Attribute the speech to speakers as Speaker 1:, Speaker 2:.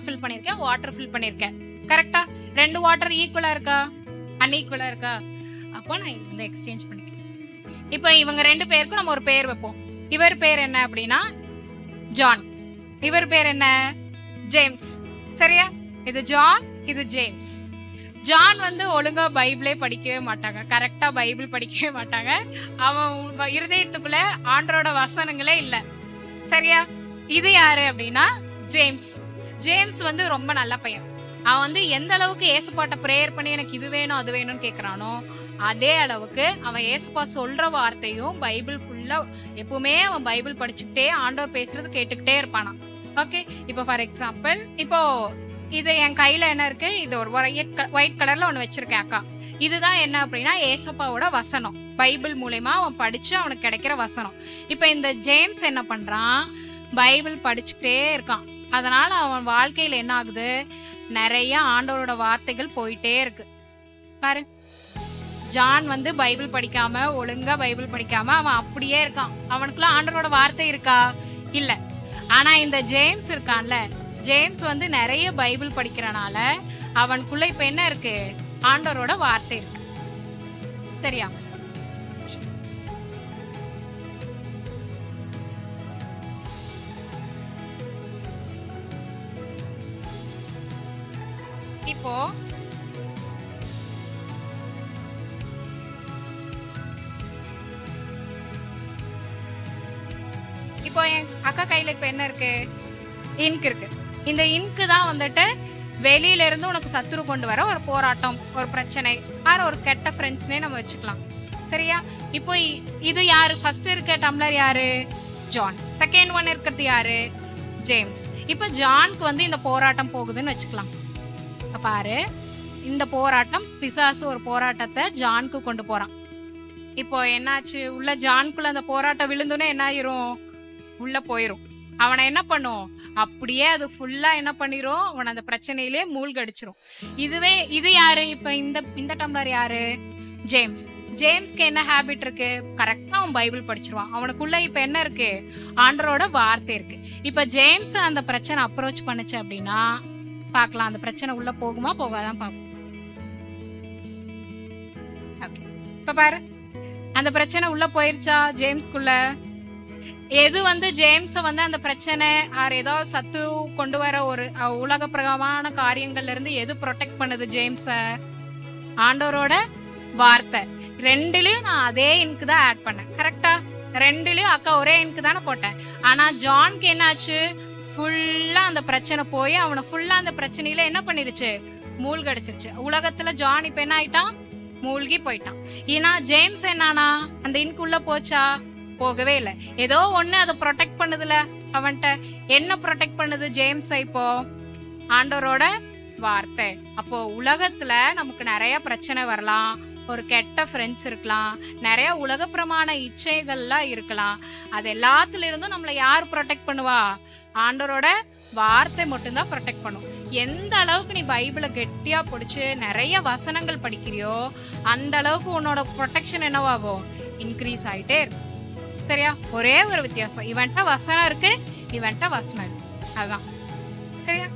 Speaker 1: Fill பண்ணிருக்கேன், water fill பண்ணிருக்கேன். கரெக்டா? ரெண்டு வாட்டர் ஈக்குவலா இருக்கா, அன்ஈக்குவலா இருக்கா? அப்போ நான் இந்த எக்ஸ்சேஞ்ச் பண்ணிக்கிறேன். இப்போ இவங்க ரெண்டு பேருக்கும் நம்ம ஒரு பேர் வைப்போம். இவர் பேர் என்ன அப்படின்னா ஜான், இவர் பேர் என்ன ஜேம்ஸ். சரியா? இது ஜான், இது ஜேம்ஸ். ஜான் வந்து ஒழுங்கா பைபிளே படிக்கவே மாட்டாங்க, கரெக்டா பைபிள் படிக்கவே மாட்டாங்க. அவன் இருதயத்துக்குள்ள ஆண்டரோட வசனங்களே இல்லை. சரியா? இது யாரு அப்படின்னா ஜேம்ஸ். ஜேம்ஸ் வந்து ரொம்ப நல்ல பையன். அவன் வந்து எந்த அளவுக்கு ஏசுப்பாட்ட பிரேயர் பண்ணி எனக்கு இது வேணும் அது வேணும்னு கேட்கறானோ அதே அளவுக்கு அவன் ஏசுப்பா சொல்ற வார்த்தையும் பைபிள் ஃபுல்லா எப்பவுமே அவன் பைபிள் படிச்சுக்கிட்டே ஆண்டவர் பேசுறது கேட்டுக்கிட்டே இருப்பானா. ஓகே, இப்போ ஃபார் எக்ஸாம்பிள், இப்போ இது என் கையில என்ன இருக்கு, இது ஒரு ஒயிட் கலர்ல ஒண்ணு வச்சிருக்கேன் அக்கா. இதுதான் என்ன அப்படின்னா ஏசப்பாவோட வசனம், பைபிள் மூலமா அவன் படிச்சு அவனுக்கு கிடைக்கிற வசனம். இப்ப இந்த ஜேம்ஸ் என்ன பண்றான், பைபிள் படிச்சுட்டே இருக்கான். அதனால அவன் வாழ்க்கையில என்ன ஆகுது, நிறைய ஆண்டவரோட வார்த்தைகள் போயிட்டே இருக்கு. பாரு, ஜான் வந்து பைபிள் படிக்காம, ஒழுங்கா பைபிள் படிக்காம அவன் அப்படியே இருக்கான். அவனுக்குள்ள ஆண்டவரோட வார்த்தை இருக்கா, இல்ல. ஆனா இந்த ஜேம்ஸ் இருக்கான்ல, ஜேம்ஸ் வந்து நிறைய பைபிள் படிக்கிறனால அவனுக்குள்ள இப்ப என்ன இருக்கு, ஆண்டவரோட வார்த்தை இருக்கு. சரியா? இப்போ இப்போ என் அக்கா கையில இப்ப என்ன இருக்கு, இன்க் இருக்கு. இந்த இன்க்கு தான் வந்துட்டு வெளியில இருந்து உனக்கு சத்துரு கொண்டு வர ஒரு போராட்டம், ஒரு பிரச்சனை, ஆறு ஒரு கெட்ட ஃப்ரெண்ட்ஸ்னே நம்ம வச்சுக்கலாம். சரியா? இப்போ இது யாரு, ஃபர்ஸ்ட் இருக்க டம்ளர் யாரு, ஜான். செகண்ட் ஒன் இருக்கிறது யாரு, ஜேம்ஸ். இப்போ ஜானுக்கு வந்து இந்த போராட்டம் போகுதுன்னு வச்சுக்கலாம். பாரு, இந்த போராட்டம், பிசாசு ஒரு போராட்டத்தை ஜானுக்கு கொண்டு போறான். இப்போ என்னாச்சு, உள்ள ஜானுக்குள்ள அந்த போராட்டம் விழுந்துனே என்ன ஆயிரும், உள்ள போயிரும். அவனை என்ன பண்ணும், அப்படியே அது ஃபுல்லா என்ன பண்ணிரும், அவன் அந்த பிரச்சனையிலே மூழ்கடிச்சிரும். இது யாரு, இப்ப இந்த டம்ளர் யாரு, ஜேம்ஸ். ஜேம்ஸ்க்கு என்ன ஹேபிட் இருக்கு, கரெக்டா அவன் பைபிள் படிச்சிருவான். அவனுக்குள்ள இப்ப என்ன இருக்கு, ஆண்டரோட வார்த்தை இருக்கு. இப்ப ஜேம்ஸ் அந்த பிரச்சனை அப்ரோச் பண்ணுச்சு அப்படின்னா பார்க்கலாம், அந்த பிரச்சனை உள்ள போகுமா போகாதான் பார்ப்போம். இப்ப பாரு, அந்த பிரச்சனை உள்ள போயிருச்சா ஜேம்ஸ்குள்ள. எது வந்து ஜேம்ஸ வந்து அந்த பிரச்சனை ஏதோ சத்து கொண்டு வர ஒரு உலக பிரகமான காரியங்கள்ல இருந்து எது ப்ரொடெக்ட் பண்ணுது ஜேம்ஸ, ஆண்டவரோட வார்த்தை. ரெண்டுலயும் நான் அதே இன்க்கு தான் ஆட் பண்ணேன். கரெக்டா? ரெண்டுலயும் அக்கா ஒரே இன்க்கு தானே போட்டேன். ஆனா ஜான்க்கு என்னாச்சு, ஃபுல்லா அந்த பிரச்சனை போய் அவனை ஃபுல்லா அந்த பிரச்சனையில என்ன பண்ணிருச்சு, மூழ்கடிச்சிருச்சு. உலகத்துல ஜான் இப்ப என்ன ஆயிட்டான், மூழ்கி போயிட்டான். ஏன்னா ஜேம்ஸ் என்னானா, அந்த இன்குள்ள போச்சா, போகவே இல்லை. ஏதோ ஒண்ணு அதை ப்ரொடெக்ட் பண்ணுதுல அவன்கிட்ட. என்ன ப்ரொடெக்ட் பண்ணுது ஜேம்ஸ், இப்போ ஆண்டவரோட வார்த்தை. அப்போ உலகத்துல நமக்கு நிறைய பிரச்சனை வரலாம், ஒரு கெட்ட ஃப்ரெண்ட்ஸ் இருக்கலாம், நிறைய உலகப்பிரமான இச்சைகள்லாம் இருக்கலாம். அது எல்லாத்துல இருந்தும் நம்மளை யார் ப்ரொடெக்ட் பண்ணுவா, ஆண்டவரோட வார்த்தை மட்டும்தான் ப்ரொடெக்ட் பண்ணும். எந்த அளவுக்கு நீ பைபிளை கெட்டியா பிடிச்சு நிறைய வசனங்கள் படிக்கிறியோ அந்த அளவுக்கு உன்னோட ப்ரொடெக்ஷன் என்னவாகும், இன்க்ரீஸ் ஆயிட்டே இருக்கும். சரியா? ஒரே ஒரு வித்தியாசம், இவன்ட்ட வசனம் இருக்கு, இவன்ட்ட வசனம் இருக்கு, அதுதான். சரியா?